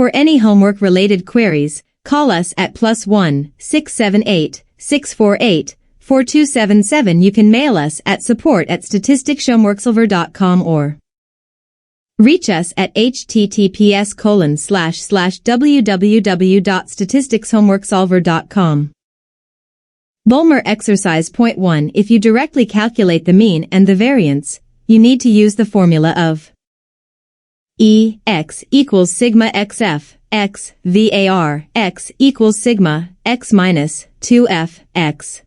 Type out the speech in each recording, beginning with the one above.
For any homework-related queries, call us at +1 678 648 4277. You can mail us at support@statisticshomeworksilver.com or reach us at https://www.statisticshomeworksolver.com. Bulmer exercise point 1. If you directly calculate the mean and the variance, you need to use the formula of X equals sigma xf, x, var, x equals sigma, x minus 2f, x.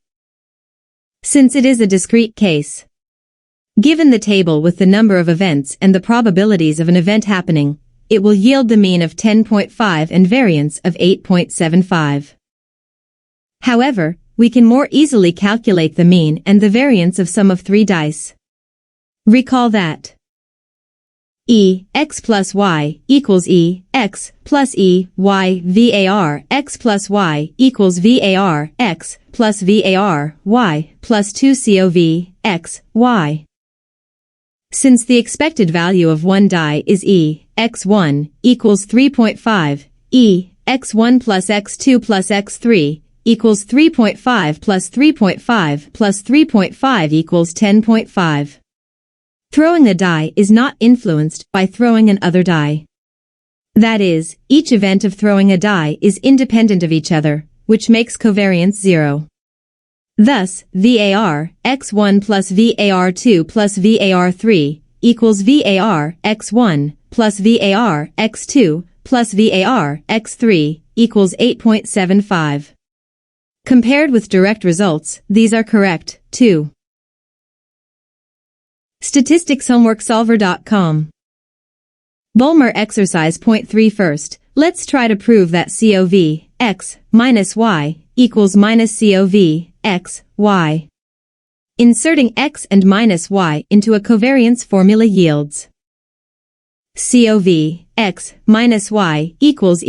Since it is a discrete case, given the table with the number of events and the probabilities of an event happening, it will yield the mean of 10.5 and variance of 8.75. However, we can more easily calculate the mean and the variance of some of 3 dice. Recall that X plus Y equals X plus Y VAR X plus Y equals VAR X plus VAR Y plus 2 COV X Y. Since the expected value of one die is X1 equals 3.5, X1 plus X2 plus X3 equals 3.5 plus 3.5 plus 3.5 equals 10.5. Throwing a die is not influenced by throwing an other die. That is, each event of throwing a die is independent of each other, which makes covariance 0. Thus, VAR X1 plus VAR2 plus VAR3 equals VAR X1 plus VAR X2 plus VAR X3 equals 8.75. Compared with direct results, these are correct, too. statisticshomeworksolver.com. Bulmer exercise point 3. First, let's try to prove that COV X minus Y equals minus COV X Y. Inserting X and minus Y into a covariance formula yields COV X minus Y equals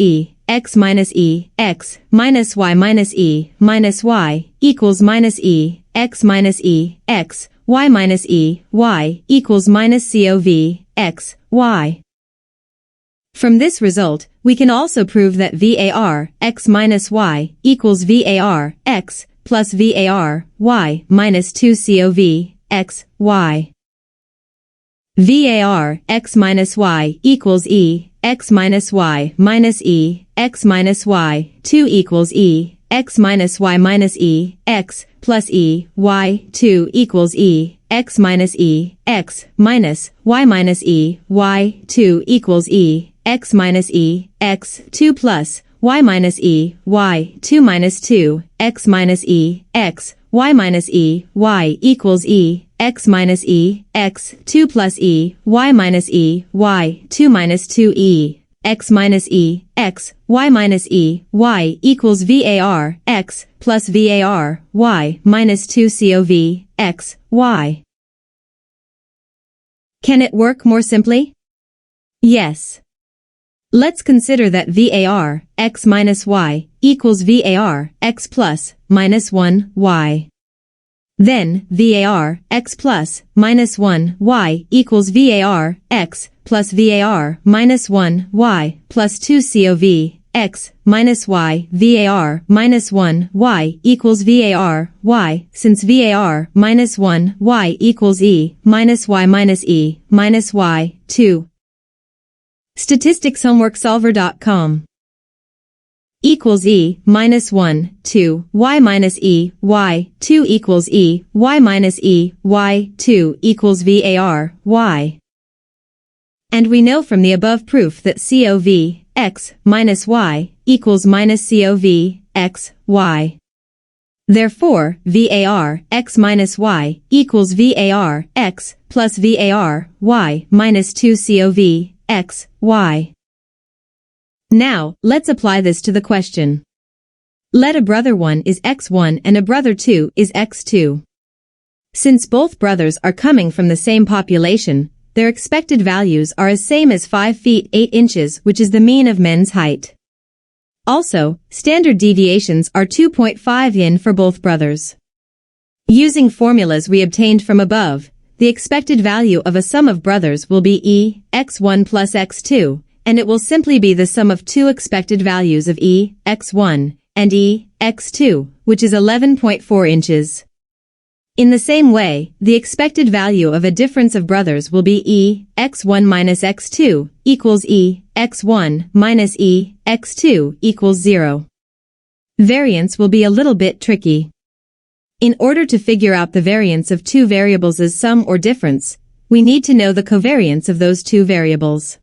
X minus X minus Y minus Y equals minus X minus X Y minus Y equals minus COV X Y. From this result, we can also prove that VAR X minus Y equals VAR X plus VAR Y minus 2 COV X Y. VAR X minus Y equals X minus Y minus X minus Y 2 equals X minus Y minus X plus Y 2 equals X minus X minus Y minus Y 2 equals X minus X 2 plus Y minus Y 2 minus 2 X minus X Y minus Y equals X minus X 2 plus Y minus Y 2 minus 2 X minus X Y minus Y equals VAR X plus VAR Y minus 2 COV X Y. Can it work more simply? Yes. Let's consider that VAR X minus Y equals VAR X plus minus 1 Y. Then, VAR X plus minus 1 Y equals VAR X plus VAR minus 1 Y plus 2 COV X minus Y VAR minus 1 Y equals VAR Y, since VAR minus 1 Y equals minus Y minus Y 2. statisticshomeworksolver.com equals minus 1, 2, Y minus Y 2 equals Y minus Y 2 equals VAR Y. And we know from the above proof that COV X minus Y equals minus COV X Y. Therefore, VAR X minus Y equals VAR X plus VAR Y minus 2 COV X Y. Now, let's apply this to the question. Let a brother 1 is X1 and a brother 2 is X2. Since both brothers are coming from the same population, their expected values are as same as 5 feet 8 inches, which is the mean of men's height. Also, standard deviations are 2.5 in for both brothers. Using formulas we obtained from above, the expected value of a sum of brothers will be X1 plus X2, and it will simply be the sum of two expected values of E, x1, and E, x2, which is 11.4 inches. In the same way, the expected value of a difference of brothers will be E, x1 minus x2, equals E, x1 minus E, x2 equals 0. Variance will be a little bit tricky. In order to figure out the variance of two variables as sum or difference, we need to know the covariance of those two variables.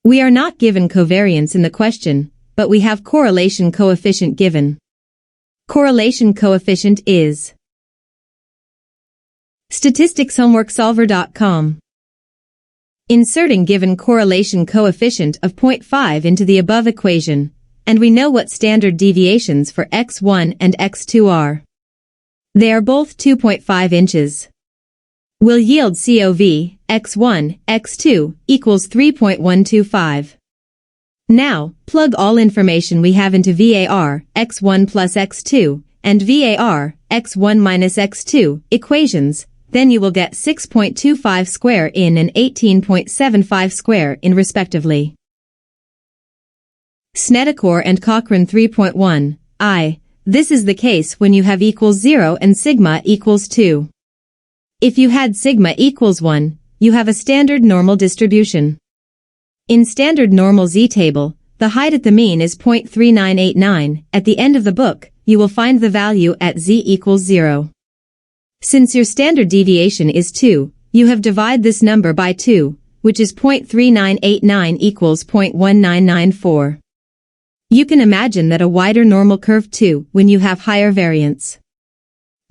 We are not given covariance in the question, but we have correlation coefficient given. Correlation coefficient is statisticshomeworksolver.com. Inserting given correlation coefficient of 0.5 into the above equation, and we know what standard deviations for x1 and x2 are. They are both 2.5 inches. Will yield COV, x1, x2, equals 3.125. Now, plug all information we have into VAR, x1 plus x2, and VAR, x1 minus x2, equations, then you will get 6.25 square in and 18.75 square in respectively. Snedeker and Cochrane 3.1, I. This is the case when you have equals 0 and sigma equals 2. If you had sigma equals 1, you have a standard normal distribution. In standard normal z-table, the height at the mean is 0.3989. At the end of the book, you will find the value at z equals 0. Since your standard deviation is 2, you have divided this number by 2, which is 0.3989 equals 0.1994. You can imagine that a wider normal curve 2 when you have higher variance.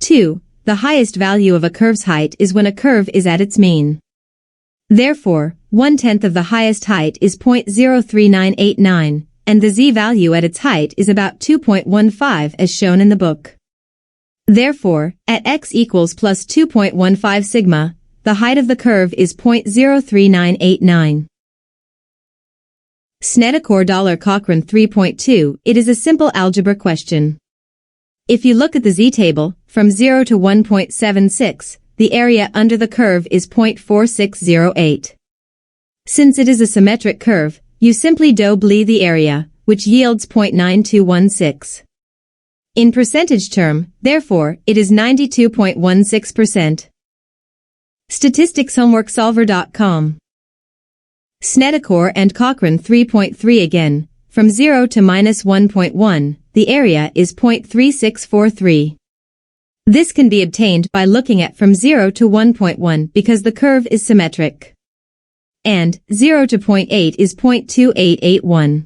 2. The highest value of a curve's height is when a curve is at its mean. Therefore, 1/10 of the highest height is 0.03989, and the z-value at its height is about 2.15 as shown in the book. Therefore, at x equals plus 2.15 sigma, the height of the curve is 0.03989. Snedeker Cochrane 3.2. It is a simple algebra question. If you look at the z-table, from 0 to 1.76, the area under the curve is 0.4608. Since it is a symmetric curve, you simply double the area, which yields 0.9216. In percentage term, therefore, it is 92.16%. statisticshomeworksolver.com. Snedeker and Cochrane 3.3 again, from 0 to minus 1.1, the area is 0.3643. This can be obtained by looking at from 0 to 1.1 because the curve is symmetric. And 0 to 0.8 is 0.2881.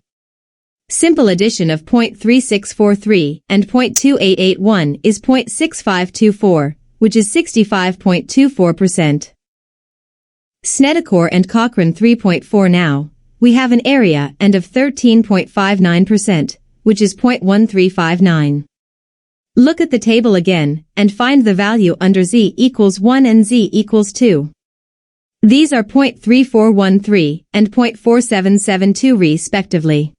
Simple addition of 0.3643 and 0.2881 is 0.6524, which is 65.24%. Snedeker and Cochrane 3.4 now, we have an area and of 13.59%, which is 0.1359. Look at the table again, and find the value under z equals 1 and z equals 2. These are 0.3413 and 0.4772 respectively.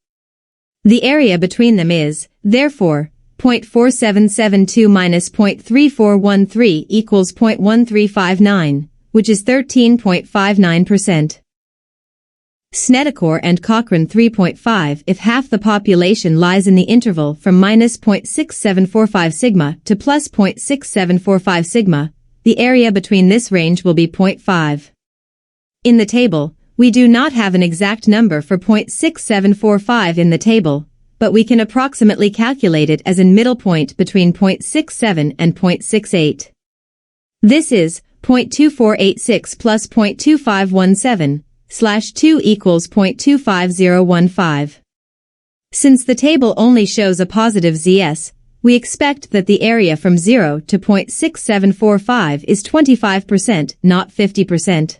The area between them is, therefore, 0.4772 minus 0.3413 equals 0.1359, which is 13.59%. Snedeker and Cochrane 3.5. If half the population lies in the interval from minus 0.6745 sigma to plus 0.6745 sigma, the area between this range will be 0.5. In the table, we do not have an exact number for 0.6745 in the table, but we can approximately calculate it as a middle point between 0.67 and 0.68. This is 0.2486 plus 0.2517 / 2 equals 0.25015. Since the table only shows a positive ZS, we expect that the area from 0 to 0.6745 is 25%, not 50%.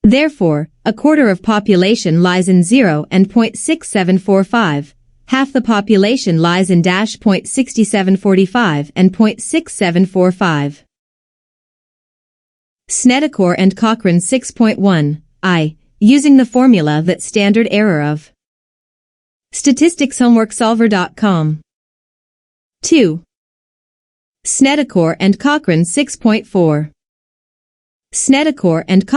Therefore, a quarter of population lies in 0 and 0.6745, half the population lies in -0.6745 and 0.6745. Snedeker and Cochrane 6.1, I, using the formula that standard error of statisticshomeworksolver.com. 2. Snedeker and Cochrane 6.4. Snedeker and